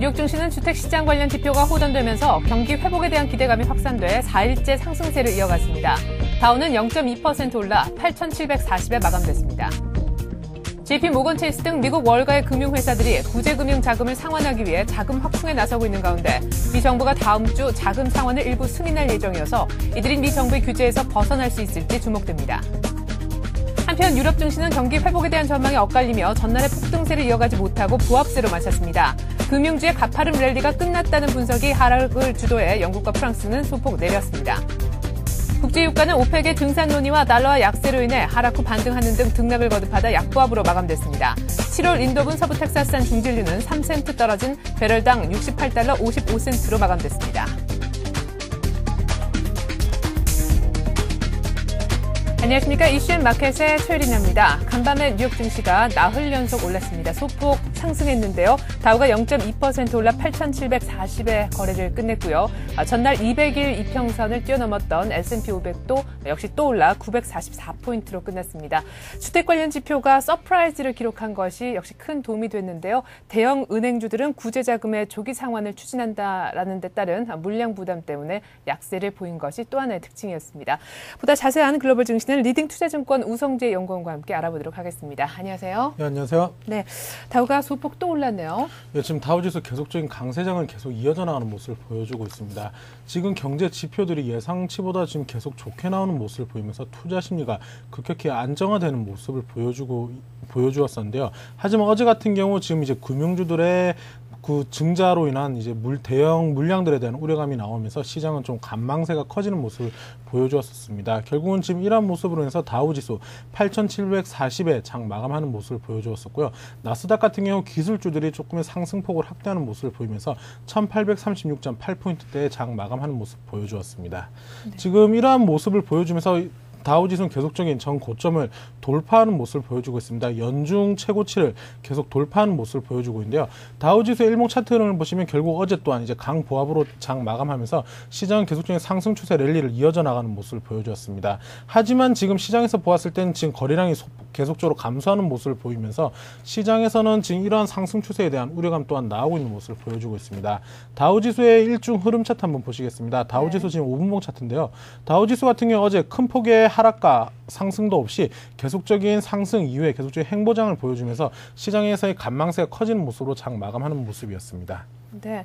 뉴욕 증시는 주택시장 관련 지표가 호전되면서 경기 회복에 대한 기대감이 확산돼 4일째 상승세를 이어갔습니다. 다우는 0.2% 올라 8,740에 마감됐습니다. JP 모건 체이스 등 미국 월가의 금융회사들이 구제금융 자금을 상환하기 위해 자금 확충에 나서고 있는 가운데 미 정부가 다음 주 자금 상환을 일부 승인할 예정이어서 이들이 미 정부의 규제에서 벗어날 수 있을지 주목됩니다. 한편 유럽 증시는 경기 회복에 대한 전망이 엇갈리며 전날의 폭등세를 이어가지 못하고 부합세로 마쳤습니다. 금융주의 가파른 랠리가 끝났다는 분석이 하락을 주도해 영국과 프랑스는 소폭 내렸습니다. 국제유가는 오펙의 등산 논의와 달러와 약세로 인해 하락 후 반등하는 등 등락을 거듭하다 약보합으로 마감됐습니다. 7월 인도분 서부 텍사스산 중진류는 3센트 떨어진 배럴당 68달러 55센트로 마감됐습니다. 안녕하십니까. 이슈앤마켓의 최유린입니다. 간밤에 뉴욕 증시가 나흘 연속 올랐습니다. 소폭 상승했는데요. 다우가 0.2% 올라 8,740의 거래를 끝냈고요. 전날 200일 이평선을 뛰어넘었던 S&P 500도 역시 또 올라 944포인트로 끝났습니다. 주택 관련 지표가 서프라이즈를 기록한 것이 역시 큰 도움이 됐는데요. 대형 은행주들은 구제자금의 조기 상환을 추진한다라는 데 따른 물량 부담 때문에 약세를 보인 것이 또 하나의 특징이었습니다. 보다 자세한 글로벌 증시는 리딩투자증권 우성재 연구원과 함께 알아보도록 하겠습니다. 안녕하세요. 네, 안녕하세요. 네, 다우가 소폭 또 올랐네요. 네, 지금 다우지수 계속적인 강세장을 계속 이어져 나가는 모습을 보여주고 있습니다. 지금 경제 지표들이 예상치보다 지금 계속 좋게 나오는 모습을 보이면서 투자 심리가 급격히 안정화되는 모습을 보여주었었는데요. 하지만 어제 같은 경우 지금 이제 금융주들의 그 증자로 인한 이제 대형 물량들에 대한 우려감이 나오면서 시장은 좀 관망세가 커지는 모습을 보여주었습니다. 결국은 지금 이러한 모습으로 인해서 다우지수 8,740에 장 마감하는 모습을 보여주었었고요. 나스닥 같은 경우 기술주들이 조금의 상승폭을 확대하는 모습을 보이면서 1,836.8포인트대에 장 마감하는 모습을 보여주었습니다. 네. 지금 이러한 모습을 보여주면서 다우지수는 계속적인 전 고점을 돌파하는 모습을 보여주고 있습니다. 연중 최고치를 계속 돌파하는 모습을 보여주고 있는데요. 다우지수의 일목 차트 흐름을 보시면 결국 어제 또한 이제 강보합으로 장 마감하면서 시장은 계속적인 상승 추세 랠리를 이어져 나가는 모습을 보여주었습니다. 하지만 지금 시장에서 보았을 때는 지금 거래량이 계속적으로 감소하는 모습을 보이면서 시장에서는 지금 이러한 상승 추세에 대한 우려감 또한 나오고 있는 모습을 보여주고 있습니다. 다우지수의 일중 흐름 차트 한번 보시겠습니다. 다우지수 지금 5분봉 차트인데요. 다우지수 같은 경우 어제 큰 폭의 하락과 상승도 없이 계속적인 상승 이후에 계속적인 행보장을 보여주면서 시장에서의 관망세가 커지는 모습으로 장 마감하는 모습이었습니다. 네,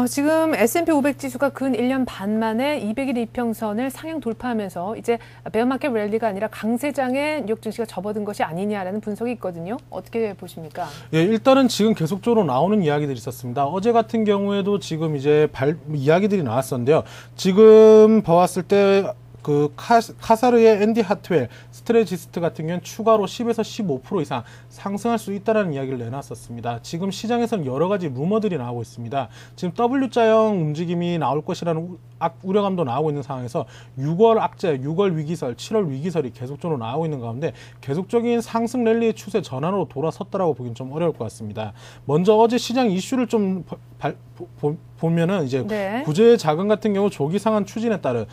지금 S&P 500 지수가 근 1년 반 만에 200일 이평선을 상향 돌파하면서 이제 베어마켓 랠리가 아니라 강세장에 뉴욕 증시가 접어든 것이 아니냐라는 분석이 있거든요. 어떻게 보십니까? 예, 일단은 지금 계속적으로 나오는 이야기들이 있었습니다. 어제 같은 경우에도 지금 이제 이야기들이 나왔었는데요. 지금 봐왔을 때 그 카사르의 앤디 하트웰, 스트레지스트 같은 경우는 추가로 10에서 15% 이상 상승할 수 있다는 이야기를 내놨었습니다. 지금 시장에서는 여러 가지 루머들이 나오고 있습니다. 지금 W자형 움직임이 나올 것이라는 우려감도 나오고 있는 상황에서 6월 악재, 6월 위기설, 7월 위기설이 계속적으로 나오고 있는 가운데 계속적인 상승 랠리의 추세 전환으로 돌아섰다라고 보기는 좀 어려울 것 같습니다. 먼저 어제 시장 이슈를 좀 보면은 이제 네. 구제 자금 같은 경우 조기 상환 추진에 따른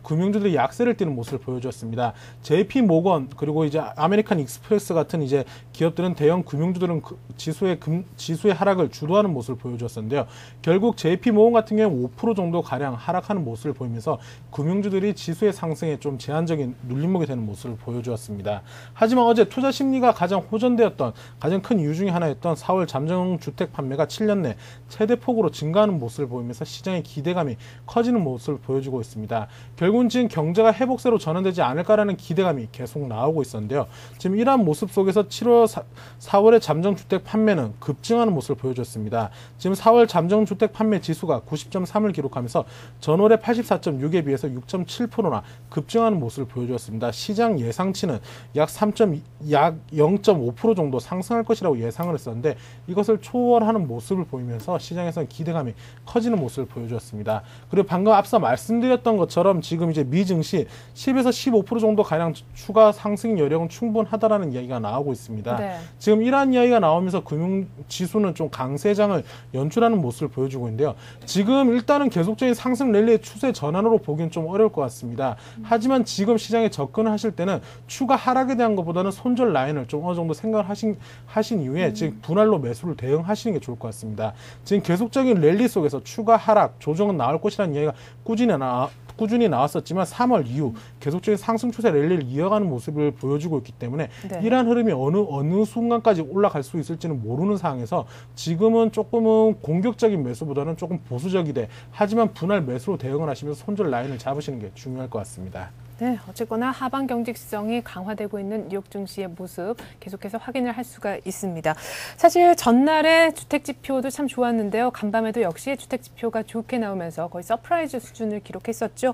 금융주들이 약세를 띠는 모습을 보여주었습니다. JP 모건 그리고 이제 아메리칸 익스프레스 같은 이제 기업들은 대형 금융주들은 지수의 하락을 주도하는 모습을 보여주었었는데요. 결국 JP 모건 같은 경우 5% 정도 가량 하락하는 모습을 보이면서 금융주들이 지수의 상승에 좀 제한적인 눌림목이 되는 모습을 보여주었습니다. 하지만 어제 투자 심리가 가장 호전되었던 가장 큰 이유 중에 하나였던 4월 잠정 주택 판매가 7년 내 최대 폭으로 증가하는 모습을 보이면서 시장의 기대감이 커지는 모습을 보여주고 있습니다. 결국은 지금 경제가 회복세로 전환되지 않을까라는 기대감이 계속 나오고 있었는데요. 지금 이러한 모습 속에서 4월의 잠정주택 판매는 급증하는 모습을 보여줬습니다. 지금 4월 잠정주택 판매 지수가 90.3을 기록하면서 전월의 84.6에 비해서 6.7%나 급증하는 모습을 보여주었습니다. 시장 예상치는 약 0.5% 정도 상승할 것이라고 예상을 했었는데 이것을 초월하는 모습을 보이면서 시장에서는 기대감이 커지는 모습을 보여주었습니다. 그리고 방금 앞서 말씀드렸던 것처럼 지금 이제 미 증시 10에서 15% 정도 가량 추가 상승 여력은 충분하다라는 이야기가 나오고 있습니다. 네. 지금 이러한 이야기가 나오면서 금융 지수는 좀 강세장을 연출하는 모습을 보여주고 있는데요. 지금 일단은 계속적인 상승 랠리의 추세 전환으로 보기는 좀 어려울 것 같습니다. 하지만 지금 시장에 접근을 하실 때는 추가 하락에 대한 것보다는 손절 라인을 좀 어느 정도 생각을 하신 이후에 지금 분할로 매수를 대응하시는 게 좋을 것 같습니다. 지금 계속적인 랠리 속에서 추가 하락, 조정은 나올 것이라는 이야기가 꾸준히 나왔었지만 3월 이후 계속적인 상승 추세 랠리를 이어가는 모습을 보여주고 있기 때문에 네. 이러한 흐름이 어느 순간까지 올라갈 수 있을지는 모르는 상황에서 지금은 조금은 공격적인 매수보다는 조금 보수적이되 하지만 분할 매수로 대응을 하시면서 손절 라인을 잡으시는 게 중요할 것 같습니다. 네, 어쨌거나 하방 경직성이 강화되고 있는 뉴욕 증시의 모습 계속해서 확인을 할 수가 있습니다. 사실 전날에 주택 지표도 참 좋았는데요. 간밤에도 역시 주택 지표가 좋게 나오면서 거의 서프라이즈 수준을 기록했었죠.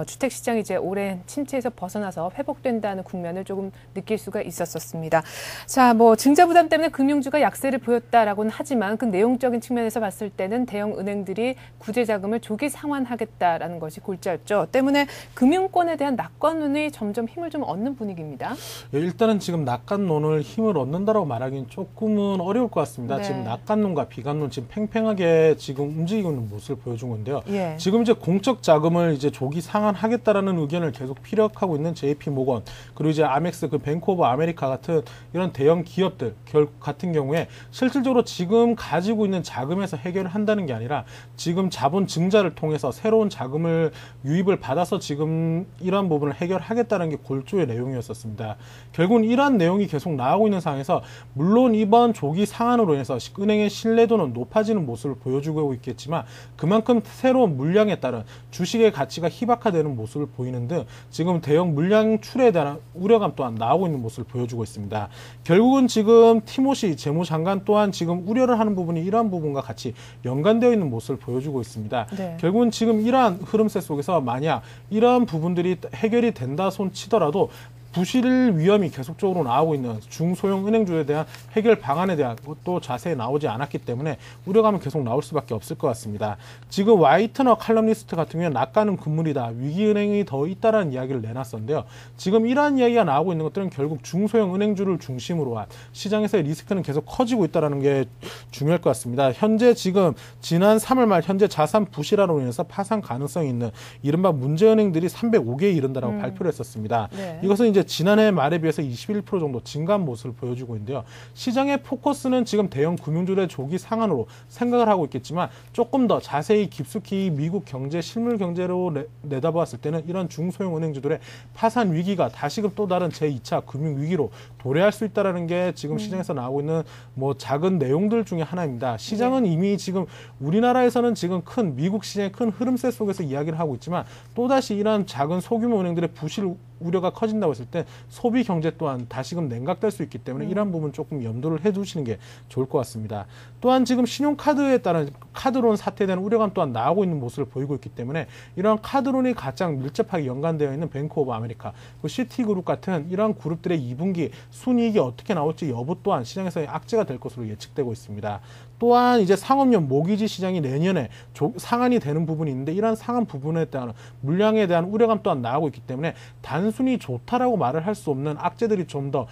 주택 시장이 이제 오랜 침체에서 벗어나서 회복된다는 국면을 조금 느낄 수가 있었습니다. 자, 뭐 증자 부담 때문에 금융주가 약세를 보였다라고는 하지만 그 내용적인 측면에서 봤을 때는 대형 은행들이 구제 자금을 조기 상환하겠다라는 것이 골자였죠. 때문에 금융권에 대한 낙관론이 점점 힘을 좀 얻는 분위기입니다. 예, 일단은 지금 낙관론을 힘을 얻는다라고 말하기는 조금은 어려울 것 같습니다. 네. 지금 낙관론과 비관론 지금 팽팽하게 지금 움직이고 있는 모습을 보여준 건데요. 예. 지금 이제 공적 자금을 이제 조기 상환하겠다라는 의견을 계속 피력하고 있는 JP 모건 그리고 이제 아멕스 그 뱅크 오브 아메리카 같은 이런 대형 기업들 같은 경우에 실질적으로 지금 가지고 있는 자금에서 해결을 한다는 게 아니라 지금 자본 증자를 통해서 새로운 자금을 유입을 받아서 지금 이런 부분을 해결하겠다는 게 골조의 내용이었었습니다. 결국은 이러한 내용이 계속 나오고 있는 상황에서 물론 이번 조기 상환으로 인해서 은행의 신뢰도는 높아지는 모습을 보여주고 있겠지만 그만큼 새로운 물량에 따른 주식의 가치가 희박화되는 모습을 보이는 등 지금 대형 물량 출에 대한 우려감 또한 나오고 있는 모습을 보여주고 있습니다. 결국은 지금 티모시 재무장관 또한 지금 우려를 하는 부분이 이러한 부분과 같이 연관되어 있는 모습을 보여주고 있습니다. 네. 결국은 지금 이러한 흐름세 속에서 만약 이러한 부분들이 해결이 된다 손 치더라도 부실 위험이 계속적으로 나오고 있는 중소형 은행주에 대한 해결 방안에 대한 것도 자세히 나오지 않았기 때문에 우려감은 계속 나올 수밖에 없을 것 같습니다. 지금 와이트너 칼럼니스트 같은 경우는 낙가는 금물이다. 위기은행이 더 있다라는 이야기를 내놨었는데요. 지금 이러한 이야기가 나오고 있는 것들은 결국 중소형 은행주를 중심으로 한 시장에서의 리스크는 계속 커지고 있다는 게 중요할 것 같습니다. 현재 지금 지난 3월 말 현재 자산 부실화로 인해서 파산 가능성이 있는 이른바 문제은행들이 305개에 이른다라고 발표를 했었습니다. 네. 이것은 이제 지난해 말에 비해서 21% 정도 증가한 모습을 보여주고 있는데요. 시장의 포커스는 지금 대형 금융주의 조기 상한으로 생각을 하고 있겠지만 조금 더 자세히 깊숙이 미국 경제, 실물 경제로 내다보았을 때는 이런 중소형 은행주들의 파산 위기가 다시금 또 다른 제2차 금융 위기로 도래할 수 있다는 게 지금 시장에서 나오고 있는 뭐 작은 내용들 중에 하나입니다. 시장은 이미 지금 우리나라에서는 지금 큰 미국 시장의 큰 흐름세 속에서 이야기를 하고 있지만 또다시 이런 작은 소규모 은행들의 부실 우려가 커진다고 했을 때 소비 경제 또한 다시금 냉각될 수 있기 때문에 이러한 부분 조금 염두를 해두시는 게 좋을 것 같습니다. 또한 지금 신용카드에 따른 카드론 사태에 대한 우려감 또한 나오고 있는 모습을 보이고 있기 때문에 이러한 카드론이 가장 밀접하게 연관되어 있는 뱅크 오브 아메리카, 시티그룹 같은 이러한 그룹들의 2분기 순이익이 어떻게 나올지 여부 또한 시장에서의 악재가 될 것으로 예측되고 있습니다. 또한 이제 상업용 모기지 시장이 내년에 상한이 되는 부분이 있는데 이러한 상한 부분에 대한 물량에 대한 우려감 또한 나오고 있기 때문에 단순히 좋다라고 말을 할 수 없는 악재들이 좀 더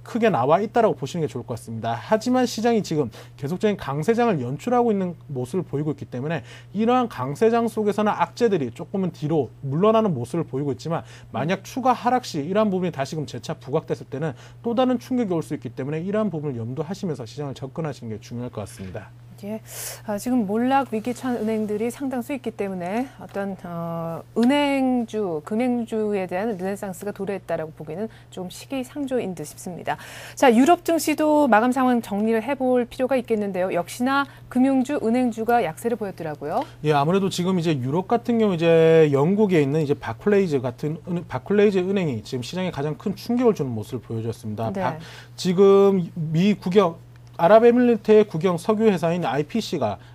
크게 나와 있다라고 보시는 게 좋을 것 같습니다. 하지만 시장이 지금 계속적인 강세장을 연출하고 있는 모습을 보이고 있기 때문에 이러한 강세장 속에서는 악재들이 조금은 뒤로 물러나는 모습을 보이고 있지만 만약 추가 하락 시 이러한 부분이 다시금 재차 부각됐을 때는 또 다른 충격이 올 수 있기 때문에 이러한 부분을 염두하시면서 시장을 접근하시는 게 중요할 것 같습니다. 예, 지금 몰락 위기 처한 은행들이 상당수 있기 때문에 어떤 은행주, 금융주에 대한 르네상스가 도래했다라고 보기는 좀 시기상조인 듯 싶습니다. 자, 유럽 증시도 마감 상황 정리를 해볼 필요가 있겠는데요. 역시나 금융주, 은행주가 약세를 보였더라고요. 예, 아무래도 지금 이제 유럽 같은 경우 이제 영국에 있는 이제 바클레이즈 은행이 지금 시장에 가장 큰 충격을 주는 모습을 보여줬습니다. 지금 미 국영 아랍에미리트의 국영 석유 회사인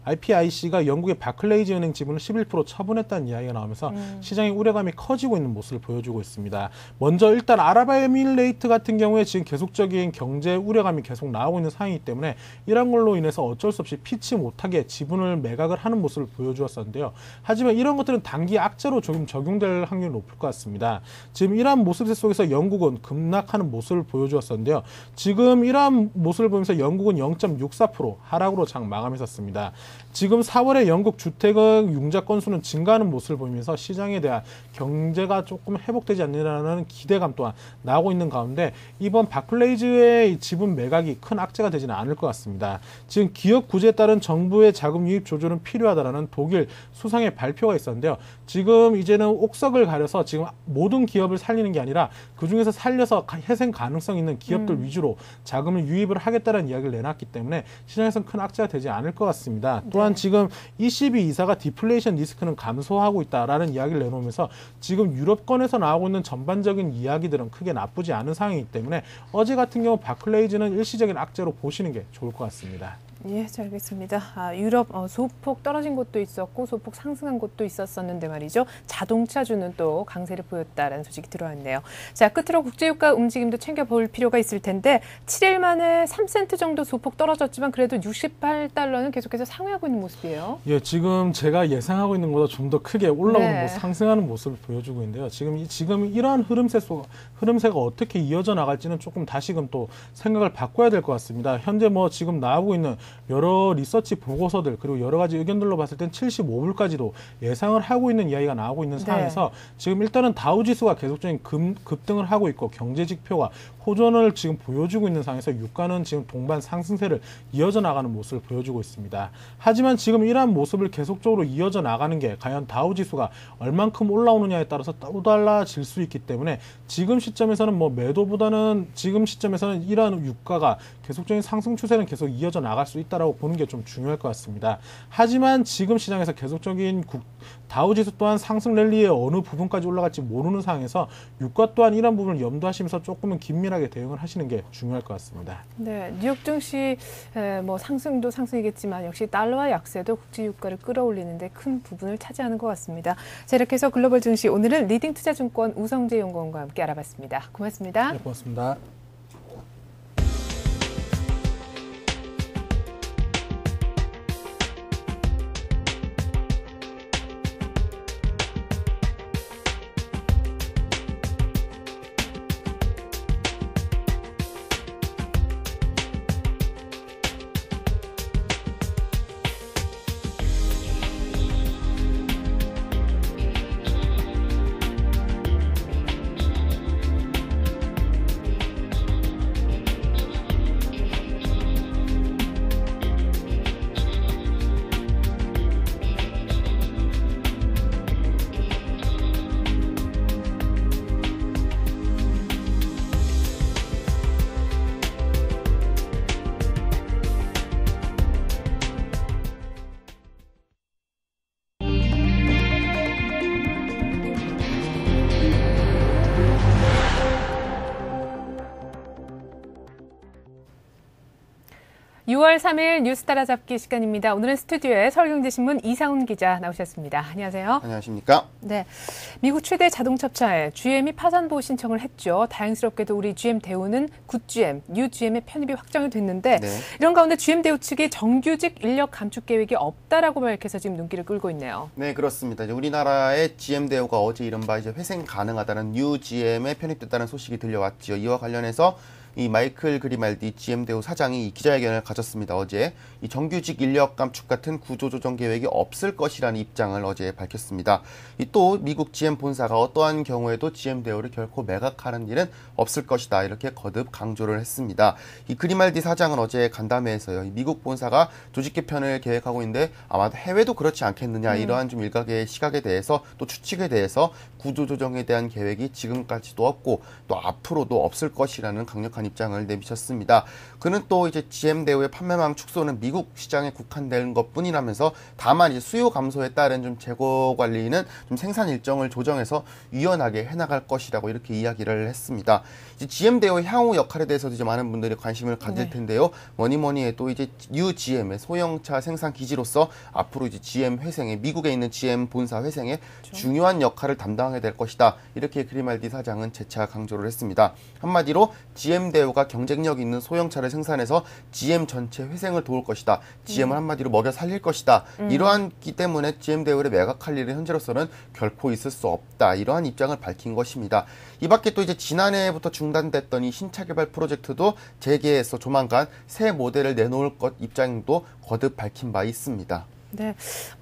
IPIC가 영국의 바클레이즈 은행 지분을 11% 처분했다는 이야기가 나오면서 시장의 우려감이 커지고 있는 모습을 보여주고 있습니다. 먼저 일단 아랍에미레이트 같은 경우에 지금 계속적인 경제 우려감이 계속 나오고 있는 상황이기 때문에 이런 걸로 인해서 어쩔 수 없이 피치 못하게 지분을 매각을 하는 모습을 보여주었었는데요. 하지만 이런 것들은 단기 악재로 조금 적용될 확률이 높을 것 같습니다. 지금 이러한 모습 속에서 영국은 급락하는 모습을 보여주었었는데요. 지금 이러한 모습을 보면서 영국은 0.64% 하락으로 장 마감했었습니다. 지금 4월에 영국 주택의 융자 건수는 증가하는 모습을 보이면서 시장에 대한 경제가 조금 회복되지 않느냐는 기대감 또한 나오고 있는 가운데 이번 바클레이즈의 지분 매각이 큰 악재가 되지는 않을 것 같습니다. 지금 기업 구제에 따른 정부의 자금 유입 조절은 필요하다라는 독일 수상의 발표가 있었는데요. 지금 이제는 옥석을 가려서 지금 모든 기업을 살리는 게 아니라 그중에서 살려서 회생 가능성 있는 기업들 위주로 자금을 유입을 하겠다는 이야기를 내놨기 때문에 시장에서는 큰 악재가 되지 않을 것 같습니다. 또한 지금 ECB 이사가 디플레이션 리스크는 감소하고 있다라는 이야기를 내놓으면서 지금 유럽권에서 나오고 있는 전반적인 이야기들은 크게 나쁘지 않은 상황이기 때문에 어제 같은 경우 바클레이즈는 일시적인 악재로 보시는 게 좋을 것 같습니다. 예, 잘 알겠습니다. 유럽 소폭 떨어진 곳도 있었고 소폭 상승한 곳도 있었었는데 말이죠. 자동차주는 또 강세를 보였다라는 소식이 들어왔네요. 자, 끝으로 국제유가 움직임도 챙겨볼 필요가 있을 텐데 7일 만에 3센트 정도 소폭 떨어졌지만 그래도 68달러는 계속해서 상회하고 있는 모습이에요. 예, 지금 제가 예상하고 있는 것보다 좀 더 크게 올라오는 네. 모습, 상승하는 모습을 보여주고 있는데요. 지금 이러한 흐름세가 어떻게 이어져 나갈지는 조금 다시금 또 생각을 바꿔야 될 것 같습니다. 현재 뭐 지금 나오고 있는 여러 리서치 보고서들 그리고 여러 가지 의견들로 봤을 땐 75불까지도 예상을 하고 있는 이야기가 나오고 있는 상황에서 지금 일단은 다우지수가 계속적인 급등을 하고 있고 경제 지표가 호전을 지금 보여주고 있는 상황에서 유가는 지금 동반 상승세를 이어져 나가는 모습을 보여주고 있습니다. 하지만 지금 이러한 모습을 계속적으로 이어져 나가는 게 과연 다우지수가 얼만큼 올라오느냐에 따라서 또 달라질 수 있기 때문에 지금 시점에서는 뭐 매도보다는 지금 시점에서는 이러한 유가가 계속적인 상승 추세는 계속 이어져 나갈 수 있다라고 보는 게 좀 중요할 것 같습니다. 하지만 지금 시장에서 계속적인 다우지수 또한 상승 랠리의 어느 부분까지 올라갈지 모르는 상황에서 유가 또한 이런 부분을 염두하시면서 조금은 긴밀하게 대응을 하시는 게 중요할 것 같습니다. 네, 뉴욕 증시 뭐 상승도 상승이겠지만 역시 달러와 약세도 국제 유가를 끌어올리는데 큰 부분을 차지하는 것 같습니다. 자, 이렇게 해서 글로벌 증시 오늘은 리딩 투자증권 우성재 연구원과 함께 알아봤습니다. 고맙습니다. 네, 고맙습니다. (6월 3일) 뉴스 따라잡기 시간입니다. 오늘은 스튜디오에 서울경제신문 이상훈 기자 나오셨습니다. 안녕하세요. 안녕하십니까? 네, 미국 최대 자동차 업체 GM이 파산 보호 신청을 했죠. 다행스럽게도 우리 GM 대우는 굿GM, 뉴GM의 편입이 확정이 됐는데 이런 가운데 GM 대우 측이 정규직 인력 감축 계획이 없다라고 밝혀서 지금 눈길을 끌고 있네요. 네, 그렇습니다. 이제 우리나라의 GM 대우가 어제 이른바 이제 회생 가능하다는 뉴GM에 편입됐다는 소식이 들려왔지요. 이와 관련해서 이 마이클 그리말디 GM 대우 사장이 기자회견을 가졌습니다. 어제 이 정규직 인력 감축 같은 구조조정 계획이 없을 것이라는 입장을 어제 밝혔습니다. 또 미국 GM 본사가 어떠한 경우에도 GM 대우를 결코 매각하는 일은 없을 것이다. 이렇게 거듭 강조를 했습니다. 이 그리말디 사장은 어제 간담회에서요. 이 미국 본사가 조직 개편을 계획하고 있는데 아마도 해외도 그렇지 않겠느냐. 이러한 좀 일각의 시각에 대해서 또 추측에 대해서 구조조정에 대한 계획이 지금까지도 없고 또 앞으로도 없을 것이라는 강력한 입장을 내비쳤습니다. 그는 또 이제 GM대우의 판매망 축소는 미국 시장에 국한된 것뿐이라면서 다만 이제 수요 감소에 따른 좀 재고 관리는 좀 생산 일정을 조정해서 유연하게 해나갈 것이라고 이렇게 이야기를 했습니다. 이제 GM대우의 향후 역할에 대해서도 이제 많은 분들이 관심을 가질 텐데요. 뭐니 해도 이제 뉴 GM의 소형차 생산 기지로서 앞으로 이제 GM 회생에 미국에 있는 GM 본사 회생에 중요한 역할을 담당하게 될 것이다. 이렇게 그리말디 사장은 재차 강조를 했습니다. 한마디로 GM대우가 경쟁력 있는 소형차를 생산해서 GM 전체 회생을 도울 것이다. GM을 한마디로 먹여 살릴 것이다. 이러한기 때문에 GM대우를 매각할 일은 현재로서는 결코 있을 수 없다. 이러한 입장을 밝힌 것입니다. 이 밖에 또 이제 지난해부터 중단됐던 이 신차 개발 프로젝트도 재개해서 조만간 새 모델을 내놓을 것 입장도 거듭 밝힌 바 있습니다. 네,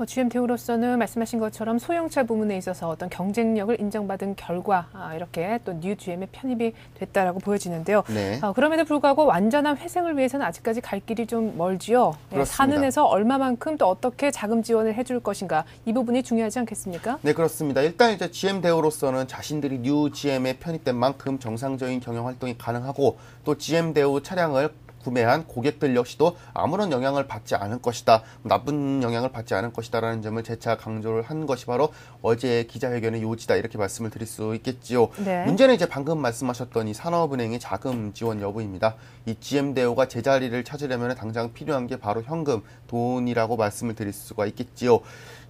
GM대우로서는 말씀하신 것처럼 소형차 부문에 있어서 어떤 경쟁력을 인정받은 결과 이렇게 또 뉴 GM에 편입이 됐다라고 보여지는데요. 네. 그럼에도 불구하고 완전한 회생을 위해서는 아직까지 갈 길이 좀 멀지요. 네, 사는에서 얼마만큼 또 어떻게 자금 지원을 해줄 것인가 이 부분이 중요하지 않겠습니까? 네, 그렇습니다. 일단 이제 GM대우로서는 자신들이 뉴 GM에 편입된 만큼 정상적인 경영 활동이 가능하고 또 GM대우 차량을 구매한 고객들 역시도 아무런 영향을 받지 않을 것이다. 나쁜 영향을 받지 않을 것이다라는 점을 재차 강조를 한 것이 바로 어제 기자회견의 요지다. 이렇게 말씀을 드릴 수 있겠지요. 네. 문제는 이제 방금 말씀하셨던 이 산업은행의 자금 지원 여부입니다. 이 GM대우가 제자리를 찾으려면 당장 필요한 게 바로 현금, 돈이라고 말씀을 드릴 수가 있겠지요.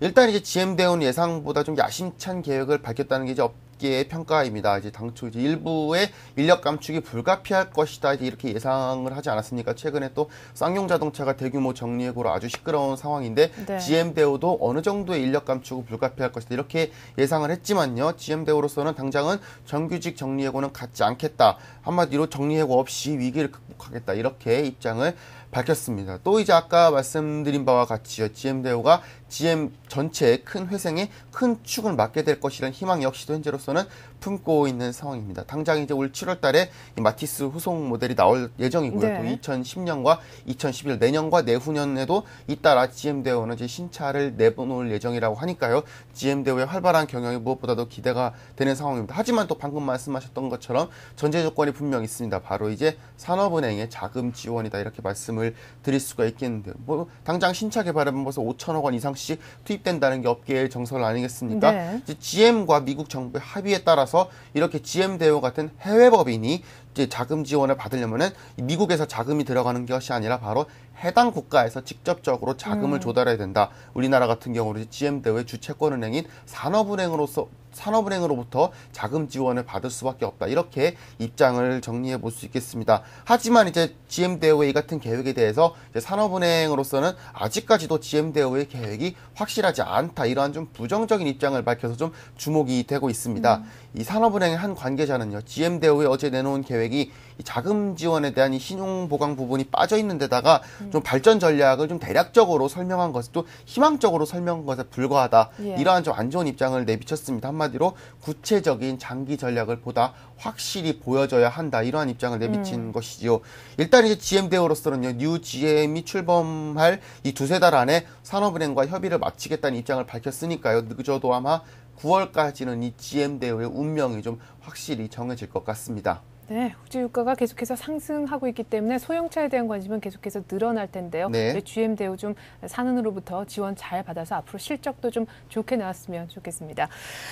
일단 이제 GM대우는 예상보다 좀 야심찬 계획을 밝혔다는 게 이제 업계의 평가입니다. 이제 당초 이제 일부의 인력 감축이 불가피할 것이다. 이렇게 예상을 하지 않았습니까? 최근에 또 쌍용 자동차가 대규모 정리해고로 아주 시끄러운 상황인데 네. GM대우도 어느 정도의 인력 감축을 불가피할 것이다. 이렇게 예상을 했지만요. GM대우로서는 당장은 정규직 정리해고는 갖지 않겠다. 한마디로 정리해고 없이 위기를 극복하겠다. 이렇게 입장을 밝혔습니다. 또 이제 아까 말씀드린 바와 같이요. GM대우가 GM 전체의 큰 회생에 큰 축을 맡게 될 것이라는 희망 역시도 현재로서는 품고 있는 상황입니다. 당장 이제 올 7월 달에 이 마티스 후속 모델이 나올 예정이고요. 네. 또 2010년과 2011 내년과 내후년에도 잇따라 GM대우는 이제 신차를 내놓을 예정이라고 하니까요. GM대우의 활발한 경영이 무엇보다도 기대가 되는 상황입니다. 하지만 또 방금 말씀하셨던 것처럼 전제 조건이 분명히 있습니다. 바로 이제 산업은행의 자금 지원이다. 이렇게 말씀을 드릴 수가 있겠는데요. 뭐 당장 신차 개발하면 벌써 5천억 원 이상씩 투입된다는 게 업계의 정설 아니겠습니까? 네. 이제 GM과 미국 정부의 합의에 따라서 이렇게 GM대우 같은 해외 법인이 이제 자금 지원을 받으려면은 미국에서 자금이 들어가는 것이 아니라 바로 해당 국가에서 직접적으로 자금을 조달해야 된다. 우리나라 같은 경우는 GM대우의 주채권은행인 산업은행으로부터 자금 지원을 받을 수밖에 없다. 이렇게 입장을 정리해 볼 수 있겠습니다. 하지만 이제 GM대우의 이 같은 계획에 대해서 이제 산업은행으로서는 아직까지도 GM대우의 계획이 확실하지 않다. 이러한 좀 부정적인 입장을 밝혀서 좀 주목이 되고 있습니다. 이 산업은행의 한 관계자는요. GM대우의 어제 내놓은 계획이 이 자금 지원에 대한 이 신용 보강 부분이 빠져 있는 데다가 좀 발전 전략을 좀 대략적으로 설명한 것을 또 희망적으로 설명한 것에 불과하다. 예. 이러한 좀 안 좋은 입장을 내비쳤습니다. 한마디로 구체적인 장기 전략을 보다 확실히 보여줘야 한다. 이러한 입장을 내비친 것이지요. 일단 이제 GM대우로서는요. 뉴 GM이 출범할 이 두세 달 안에 산업은행과 협의를 마치겠다는 입장을 밝혔으니까요. 늦어도 아마 9월까지는 이 GM대우의 운명이 좀 확실히 정해질 것 같습니다. 네, 국제 유가가 계속해서 상승하고 있기 때문에 소형차에 대한 관심은 계속해서 늘어날 텐데요. 네. GM대우 좀 산은으로부터 지원 잘 받아서 앞으로 실적도 좀 좋게 나왔으면 좋겠습니다.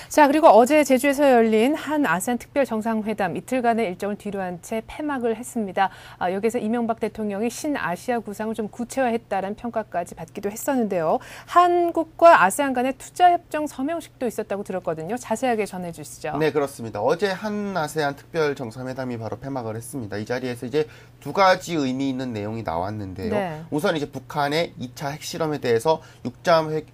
자, 그리고 어제 제주에서 열린 한 아세안 특별 정상회담 이틀간의 일정을 뒤로한 채 폐막을 했습니다. 여기서 이명박 대통령이 신아시아 구상을 좀 구체화했다는 평가까지 받기도 했었는데요. 한국과 아세안 간의 투자협정 서명식도 있었다고 들었거든요. 자세하게 전해주시죠. 네, 그렇습니다. 어제 한 아세안 특별 정상회담이 바로 폐막을 했습니다. 이 자리에서 이제 두 가지 의미 있는 내용이 나왔는데요. 네. 우선 이제 북한의 2차 핵실험에 대해서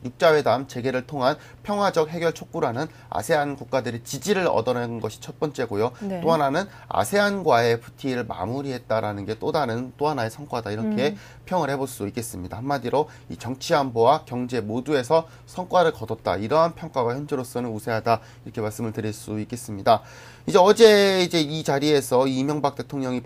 육자회담 재개를 통한 평화적 해결 촉구라는 아세안 국가들의 지지를 얻어낸 것이 첫 번째고요. 네. 또 하나는 아세안과의 FTA를 마무리했다라는 게 또 하나의 성과다. 이렇게 평을 해볼 수 있겠습니다. 한마디로 이 정치 안보와 경제 모두에서 성과를 거뒀다. 이러한 평가가 현재로서는 우세하다. 이렇게 말씀을 드릴 수 있겠습니다. 이제 어제 이 자리에서 이명박 대통령이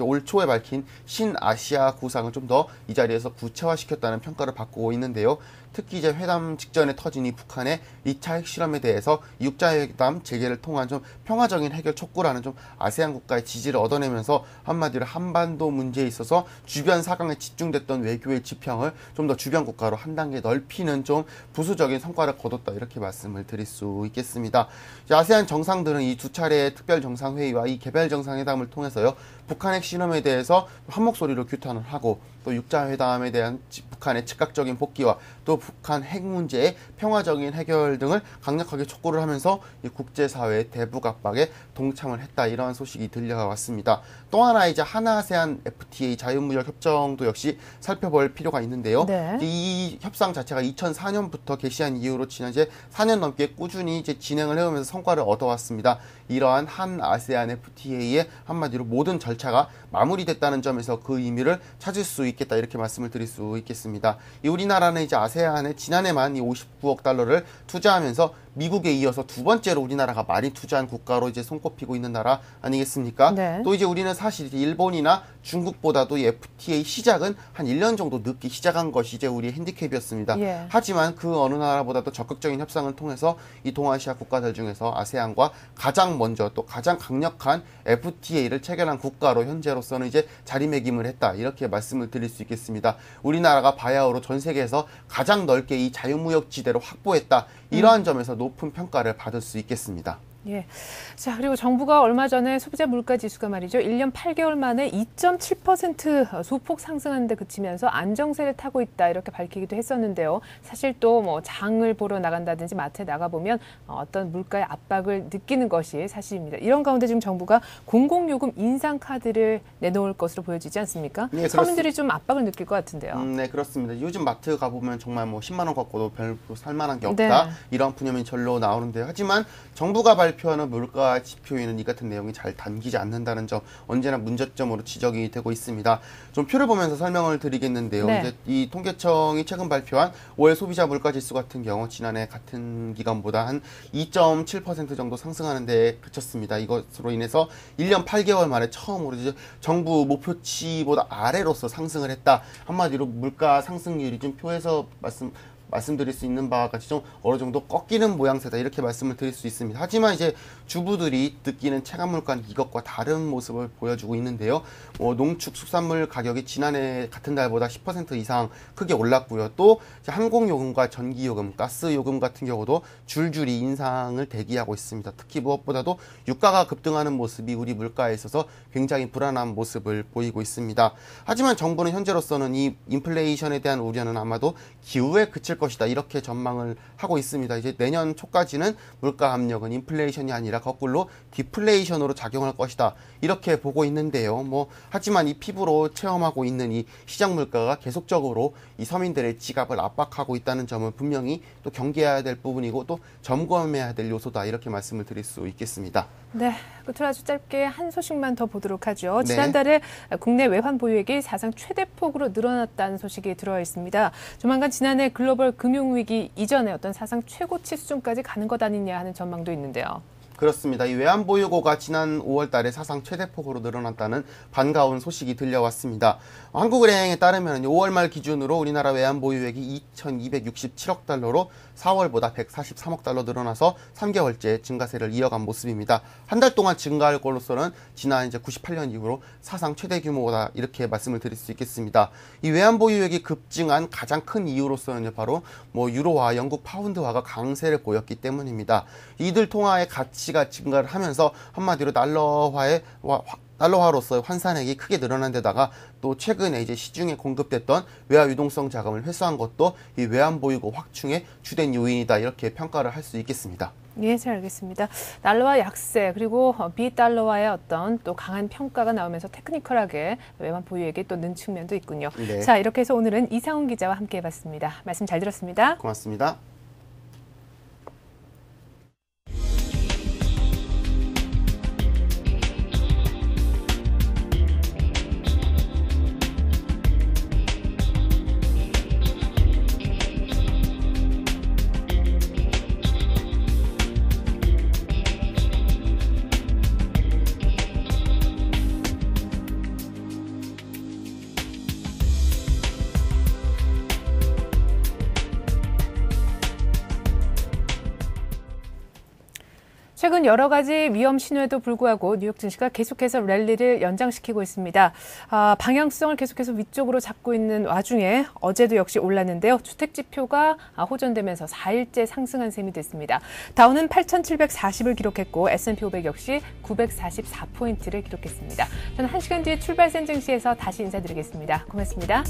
올 초에 밝힌 신아시아 구상을 좀 더 이 자리에서 구체화시켰다는 평가를 받고 있는데요. 특히 이제 회담 직전에 터진 이 북한의 2차 핵실험에 대해서 6자회담 재개를 통한 좀 평화적인 해결 촉구라는 좀 아세안 국가의 지지를 얻어내면서 한마디로 한반도 문제에 있어서 주변 사강에 집중됐던 외교의 지평을 좀 더 주변 국가로 한 단계 넓히는 좀 부수적인 성과를 거뒀다, 이렇게 말씀을 드릴 수 있겠습니다. 아세안 정상들은 이 두 차례의 특별 정상회의와 이 개별 정상회담을 통해서요, 북한 핵실험에 대해서 한 목소리로 규탄을 하고, 또 6자회담에 대한 북한의 즉각적인 복귀와 또 북한 핵 문제의 평화적인 해결 등을 강력하게 촉구를 하면서 이 국제사회의 대북 압박에 동참을 했다, 이러한 소식이 들려왔습니다. 또 하나 이제 한아세안 FTA 자유무역 협정도 역시 살펴볼 필요가 있는데요. 네. 이 협상 자체가 2004년부터 개시한 이후로 지난 이제 4년 넘게 꾸준히 이제 진행을 해오면서 성과를 얻어왔습니다. 이러한 한아세안 FTA의 한마디로 모든 절차가 마무리됐다는 점에서 그 의미를 찾을 수 있겠다, 이렇게 말씀을 드릴 수 있겠습니다. 이 우리나라는 이제 아세안에 지난해만 이 59억 달러를 투자하면서 미국에 이어서 두 번째로 우리나라가 많이 투자한 국가로 이제 손꼽히고 있는 나라 아니겠습니까? 네. 또 이제 우리는 사실 일본이나 중국보다도 이 FTA 시작은 한 1년 정도 늦게 시작한 것이 이제 우리의 핸디캡이었습니다. 예. 하지만 그 어느 나라보다도 적극적인 협상을 통해서 이 동아시아 국가들 중에서 아세안과 가장 먼저 또 가장 강력한 FTA를 체결한 국가로 현재로서는 이제 자리매김을 했다, 이렇게 말씀을 드릴 수 있겠습니다. 우리나라가 바야흐로 전 세계에서 가장 넓게 이 자유무역 지대를 확보했다, 이러한 점에서 높은 평가를 받을 수 있겠습니다. 예. 자, 그리고 정부가 얼마 전에 소비자 물가 지수가 말이죠. 1년 8개월 만에 2.7% 소폭 상승하는 데 그치면서 안정세를 타고 있다, 이렇게 밝히기도 했었는데요. 사실 또 뭐 장을 보러 나간다든지 마트에 나가보면 어떤 물가의 압박을 느끼는 것이 사실입니다. 이런 가운데 지금 정부가 공공요금 인상 카드를 내놓을 것으로 보여지지 않습니까? 네, 서민들이 좀 압박을 느낄 것 같은데요. 네, 그렇습니다. 요즘 마트 가보면 정말 뭐 10만 원 갖고도 별로 살만한 게 없다, 네. 이런 푸념이 절로 나오는데요. 하지만 정부가 발표하는 물가 지표에는 이 같은 내용이 잘 담기지 않는다는 점, 언제나 문제점으로 지적이 되고 있습니다. 좀 표를 보면서 설명을 드리겠는데요. 네. 이제 이 통계청이 최근 발표한 5월 소비자 물가 지수 같은 경우 지난해 같은 기간보다 한 2.7% 정도 상승하는 데 그쳤습니다. 이것으로 인해서 1년 8개월 만에 처음으로 이제 정부 목표치보다 아래로서 상승을 했다. 한마디로 물가 상승률이 좀 표에서 말씀드릴 수 있는 바와 같이 좀 어느 정도 꺾이는 모양새다, 이렇게 말씀을 드릴 수 있습니다. 하지만 이제 주부들이 느끼는 체감 물가는 이것과 다른 모습을 보여주고 있는데요. 농축수산물 가격이 지난해 같은 달보다 10% 이상 크게 올랐고요. 또 항공요금과 전기요금, 가스요금 같은 경우도 줄줄이 인상을 대기하고 있습니다. 특히 무엇보다도 유가가 급등하는 모습이 우리 물가에 있어서 굉장히 불안한 모습을 보이고 있습니다. 하지만 정부는 현재로서는 이 인플레이션에 대한 우려는 아마도 기후에 그칠 것이다, 이렇게 전망을 하고 있습니다. 이제 내년 초까지는 물가 압력은 인플레이션이 아니라 거꾸로 디플레이션으로 작용할 것이다, 이렇게 보고 있는데요. 하지만 이 피부로 체험하고 있는 이 시장 물가가 계속적으로 이 서민들의 지갑을 압박하고 있다는 점은 분명히 또 경계해야 될 부분이고 또 점검해야 될 요소다, 이렇게 말씀을 드릴 수 있겠습니다. 네, 끝으로 아주 짧게 한 소식만 더 보도록 하죠. 네. 지난달에 국내 외환 보유액이 사상 최대폭으로 늘어났다는 소식이 들어와 있습니다. 조만간 지난해 글로벌 금융위기 이전에 어떤 사상 최고치 수준까지 가는 것 아니냐 하는 전망도 있는데요. 그렇습니다. 이 외환보유고가 지난 5월 달에 사상 최대폭으로 늘어났다는 반가운 소식이 들려왔습니다. 한국은행에 따르면 5월 말 기준으로 우리나라 외환보유액이 2,267억 달러로 4월보다 143억 달러 늘어나서 3개월째 증가세를 이어간 모습입니다. 한 달 동안 증가할 걸로서는 지난 이제 98년 이후로 사상 최대 규모다, 이렇게 말씀을 드릴 수 있겠습니다. 이 외환보유액이 급증한 가장 큰 이유로서는 바로 유로화, 영국 파운드화가 강세를 보였기 때문입니다. 이들 통화의 가치가 증가를 하면서 한마디로 달러화로서의 환산액이 크게 늘어난 데다가 또 최근에 이제 시중에 공급됐던 외화 유동성 자금을 회수한 것도 이 외환 보유고 확충의 주된 요인이다, 이렇게 평가를 할 수 있겠습니다. 예, 잘 알겠습니다. 달러화 약세 그리고 비달러화의 어떤 또 강한 평가가 나오면서 테크니컬하게 외환 보유액이 또 는 측면도 있군요. 네. 자, 이렇게 해서 오늘은 이상훈 기자와 함께 해봤습니다. 말씀 잘 들었습니다. 고맙습니다. 최근 여러 가지 위험 신호에도 불구하고 뉴욕 증시가 계속해서 랠리를 연장시키고 있습니다. 방향성을 계속해서 위쪽으로 잡고 있는 와중에 어제도 역시 올랐는데요. 주택 지표가 호전되면서 4일째 상승한 셈이 됐습니다. 다우는 8,740을 기록했고 S&P 500 역시 944포인트를 기록했습니다. 저는 1시간 뒤에 출발센 증시에서 다시 인사드리겠습니다. 고맙습니다.